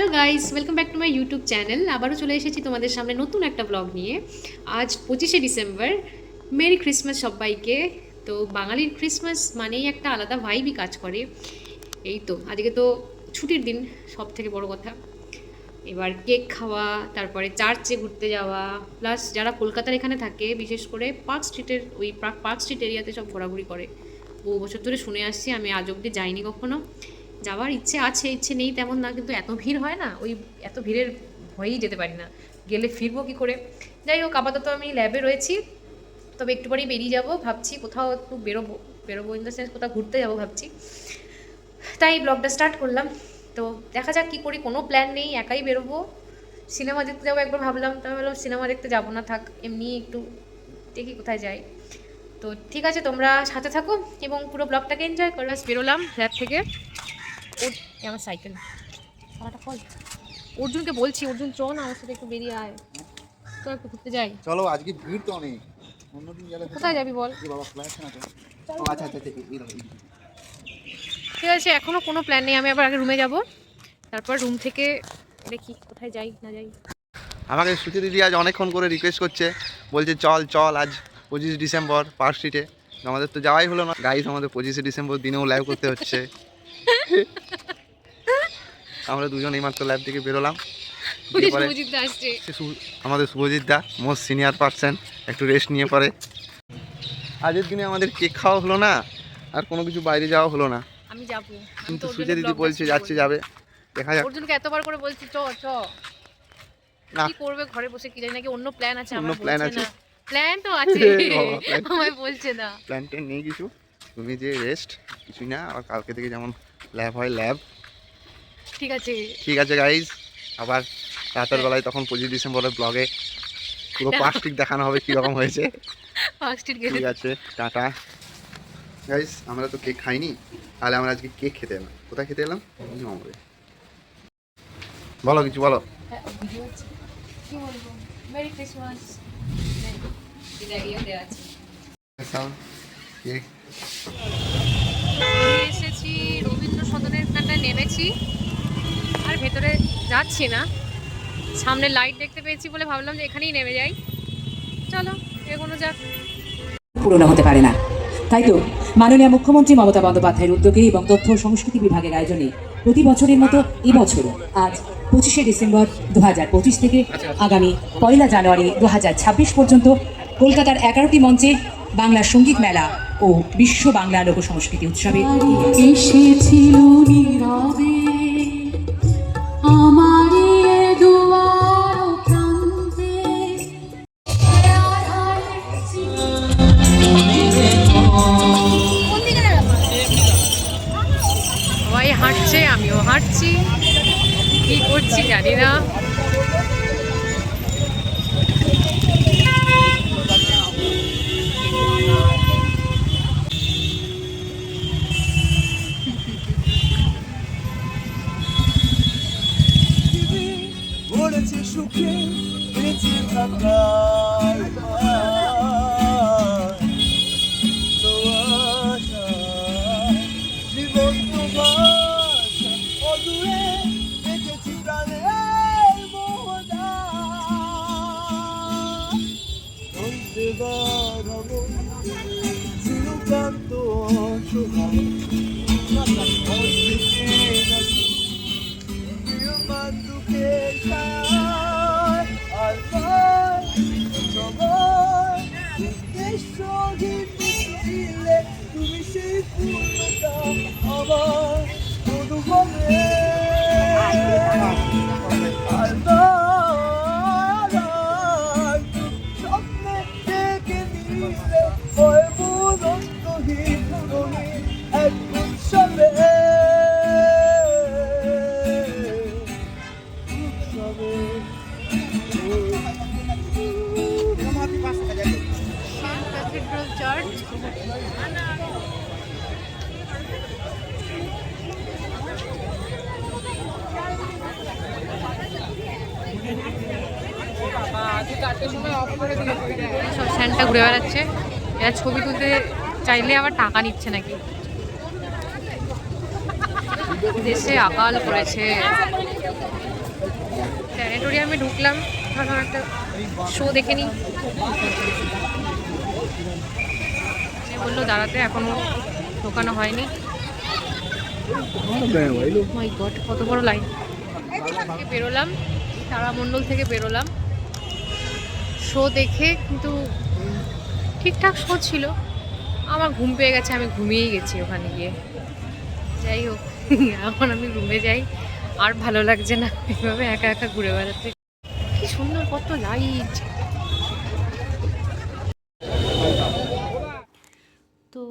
Hello guys, welcome back to my YouTube channel. আবারও চলে এসেছি তোমাদের সামনে নতুন একটা ব্লগ নিয়ে। আজ 25শে ডিসেম্বর। মেরি ক্রিসমাস সবাইকে। তো বাঙালির ক্রিসমাস মানেই একটা আলাদা ভাইবই কাজ করে। এই তো আজকে তো ছুটির দিন, সব থেকে বড় কথা। এবার কেক খাওয়া, তারপরে চার্চে ঘুরতে যাওয়া, প্লাস যারা কলকাতার এখানে থাকে বিশেষ করে পার্ক স্ট্রিটের ওই পার্ক স্ট্রিট এরিয়াতে সব ঘোরাঘুরি করে। বহু বছর ধরে শুনে আসছি, আমি আজ অবধি যাইনি কখনো। যাওয়ার ইচ্ছে আছে, ইচ্ছে নেই তেমন না, কিন্তু এত ভিড় হয় না, ওই এত ভিড়ের ভয়েই যেতে পারি না। গেলে ফিরবো কী করে? যাই হোক, আপাতত আমি ল্যাবে রয়েছি, তবে একটু পরেই বেরিয়ে যাবো ভাবছি, কোথাও একটু বেরোবো বেরোবো ইন দ্য সেন্স কোথাও ঘুরতে যাবো ভাবছি। তাই ব্লগটা স্টার্ট করলাম। তো দেখা যাক কী করি, কোনো প্ল্যান নেই, একাই বেরোবো। সিনেমা দেখতে যাবো একবার ভাবলাম, তবে ভাবলাম সিনেমা দেখতে যাবো না, থাক এমনি একটু দেখি কোথায় যাই। তো ঠিক আছে, তোমরা সাথে থাকো এবং পুরো ব্লগটাকে এনজয় করো। বেরোলাম ল্যাব থেকে। আমার সাইকেল সারাটা ফল। অর্জুনকে বলছি, অর্জুন চ না আমার সাথে একটু বেরিয়ে আয়, তো একটু ঘুরতে যাই। চলো, আজকে ভিড় তো অনেক। অন্যদিন গেলে কোথায় যাবি বল? বাবা ফ্ল্যাট না তো। আচ্ছা আচ্ছা ঠিক আছে, এখনো কোনো প্ল্যান নেই, আমি আবার আগে রুমে যাব, তারপর রুম থেকে দেখি কোথায় যাই না যাই। আমাকে সুচি দিদি আজ অনেকক্ষণ করে রিকোয়েস্ট করছে, বলছে চল চল আজ 25 ডিসেম্বর পার্ক স্ট্রিটে। আমাদের তো যাওয়াই হলো না গাইস, আমাদের 25 ডিসেম্বর দিনেও লাইভ করতে হচ্ছে। আমরা দুজন এইমাত্র ল্যাব থেকে বেরোলাম। আমাদের শুভজিৎ দা মোস্ট সিনিয়র পার্সন একটু রেস্ট নিয়ে পরে। আজকের দিনে আমাদের কেক খাওয়া হলো না, আর কোনো কিছু বাইরে যাওয়া হলো না। আমি যাব, কিন্তু সুজা দিদি বলছে যাচ্ছে, যাবে, দেখা যাক। অর্জুনকে এতবার করে বলছি চ চ, কি করবে ঘরে বসে, কি জানি নাকি অন্য প্ল্যান আছে। আমার প্ল্যান আছে, প্ল্যান তো আছে, আমায় বলছে না। প্ল্যান ট্যান নেই কিছু, তুমি যে রেস্ট, কিছুই না। আর কালকে থেকে যেমন ল্যাব হয় ল্যাব। ঠিক আছে ঠিক আছে গাইজ, আবার রাতের বেলায় তখন 25 ডিসেম্বরের ব্লগে পুরো পার্ক স্ট্রিট দেখানো হবে কীরকম হয়েছে। ঠিক আছে, টাটা গাইজ। আমরা তো কেক খাইনি, তাহলে আমরা আজকে কেক খেতে এলাম। কোথায় খেতে এলাম বলো, কিছু বলো। কি বলবো, মেরি ক্রিসমাস। এসেছি রবীন্দ্র সদনের কাছে, নেমেছি আর ভেতরে যাচ্ছি না। সামনে লাইট দেখতে পেয়েছি বলে ভাবলাম যে এখানেই নেমে যাই। চলো এগোনো যাক। পূরণ হতে পারে না, তাই তো মাননীয় মুখ্যমন্ত্রী মমতা বন্দ্যোপাধ্যায়ের উদ্যোগে এবং তথ্য ও সংস্কৃতি বিভাগের আয়োজনে প্রতি বছরের মতো এবছর আজ 25শে ডিসেম্বর 2025 থেকে আগামী 1 জানুয়ারি 2026 পর্যন্ত কলকাতার 11টি মঞ্চে বাংলা সঙ্গীত মেলা ও বিশ্ব বাংলা লোক সংস্কৃতি উৎসবে এসেছিল নীরবে হাঁটছে, আমিও হাঁটছি, কি করছি জানি না। সুখে বেঁচে থাকার জীবন্ত ভাষা অদূরে দেখেছি প্রাণের মোহনা হইতে বাড়াবো চিরকান্ত অসহায় তুমি সেই পূর্ণতা আমার অনুভবে স্বপ্নে ডেকে নিলে হয় মনন্তহীন রঙিন এক উৎসবে সব স্যান্টা ঘুরে বেড়াচ্ছে, এরা ছবি তুলতে চাইলে আবার টাকা নিচ্ছে নাকি। দেশে আকাল পড়েছে। প্ল্যানেটোরিয়ামে ঢুকলাম, ভাবলাম একটা শো দেখে নিই। সে বললো দাঁড়াতে, এখনো ঢোকানো হয়নি। মাই গড, কত বড় লাইন। বেরোলাম, তারামণ্ডল থেকে বেরোলাম শো দেখে, কিন্তু ঠিকঠাক শো ছিল। আমার ঘুম পেয়ে গেছে, আমি ঘুমিয়েই গেছি ওখানে গিয়ে। যাই হোক, এখন আমি রুমে যাই, আর ভালো লাগছে না এভাবে একা একা ঘুরে বেড়াতে। কি সুন্দর, কত লাইট। তো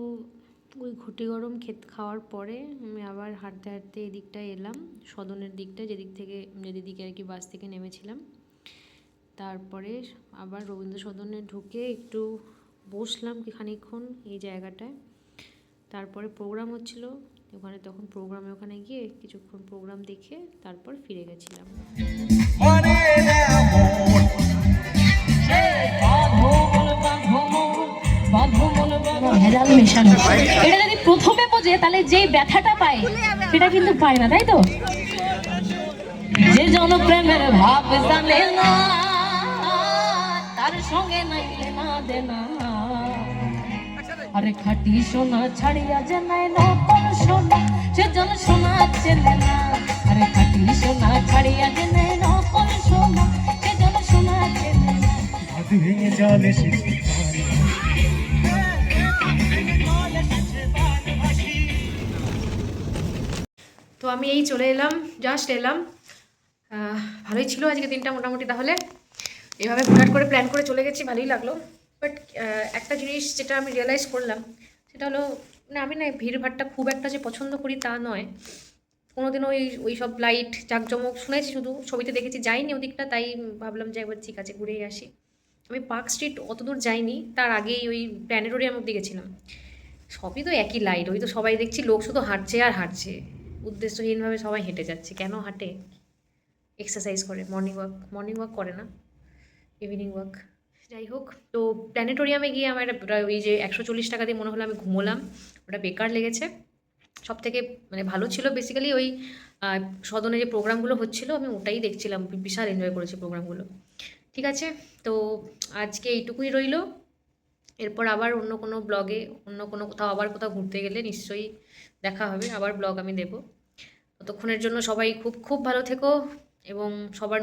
ওই ঘুটি গরম খাওয়ার পরে আমি আবার হাঁটতে হাঁটতে এদিকটায় এলাম, সদনের দিকটা, যেদিকে আর কি বাস থেকে নেমেছিলাম। তারপরে আবার রবীন্দ্র সদনে ঢুকে একটু বসলাম খানিকক্ষণ এই জায়গাটায়। তারপরে প্রোগ্রাম হচ্ছিল ওখানে, তখন ওখানে গিয়ে কিছুক্ষণ প্রোগ্রাম দেখে তারপর ফিরে গেছিলাম। ভেজাল মেশানো, এটা যদি প্রথমে বোঝে তাহলে যেই ব্যথাটা পায় সেটা কিন্তু পায় না, তাই তো? যে জনপ্রেমের ভাব জানে না, তার সঙ্গে নাই লেনা দেনা। আরে খাটি সোনা ছাড়িয়া যে নাই নকল সোনা, সে জন সোনা চেনে না। আরে খাটি সোনা ছাড়িয়া যে নাই নকল সোনা, সে জন সোনা চেনে না। ভেঙে জল এসেছে, তো আমি এই চলে এলাম, জাস্ট এলাম। ভালোই ছিল আজকে দিনটা মোটামুটি। তাহলে এভাবে হুটহাট করে প্ল্যান করে চলে গেছি, ভালোই লাগলো। বাট একটা জিনিস যেটা আমি রিয়েলাইজ করলাম সেটা হলো, মানে আমি না ভিড়ভাড়টা খুব একটা যে পছন্দ করি তা নয়। কোনোদিনও ওই সব লাইট জাঁকজমক শুনেছি, শুধু ছবিতে দেখেছি, যাইনি ওদিকটা, তাই ভাবলাম যে একবার ঠিক আছে ঘুরেই আসি। আমি পার্ক স্ট্রিট অতদূর যাইনি, তার আগেই ওই প্ল্যানেটোরিয়াম অব্দি গেছিলাম। সবই তো একই লাইট, ওই তো সবাই দেখছি লোক শুধু হাঁটছে আর হাঁটছে, উদ্দেশ্যহীনভাবে সবাই হেঁটে যাচ্ছে। কেন হাঁটে? এক্সারসাইজ করে, মর্নিং ওয়াক করে না, ইভিনিং ওয়াক। যাই হোক, তো প্ল্যানেটোরিয়ামে গিয়ে আমার ওই যে 140 টাকা দিয়ে মনে হলো আমি ঘুমোলাম, ওটা বেকার লেগেছে। সব থেকে মানে ভালো ছিল বেসিক্যালি ওই সদনে যে প্রোগ্রামগুলো হচ্ছিলো, আমি ওটাই দেখছিলাম, বিশাল এনজয় করেছি প্রোগ্রামগুলো। ঠিক আছে, তো আজকে এইটুকুই রইলো। এরপর আবার অন্য কোনো ব্লগে, অন্য কোনো কোথাও আবার কোথাও ঘুরতে গেলে নিশ্চয়ই দেখা হবে, আবার ব্লগ আমি দেবো। ততক্ষণের জন্য সবাই খুব খুব ভালো থেকো, এবং সবার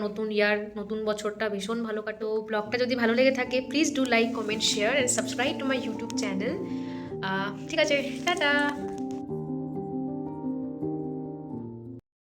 নতুন বছরটা ভীষণ ভালো কাটো। ব্লগটা যদি ভালো লেগে থাকে please do like, comment, share and subscribe to my YouTube channel. ঠিক আছে, টাটা।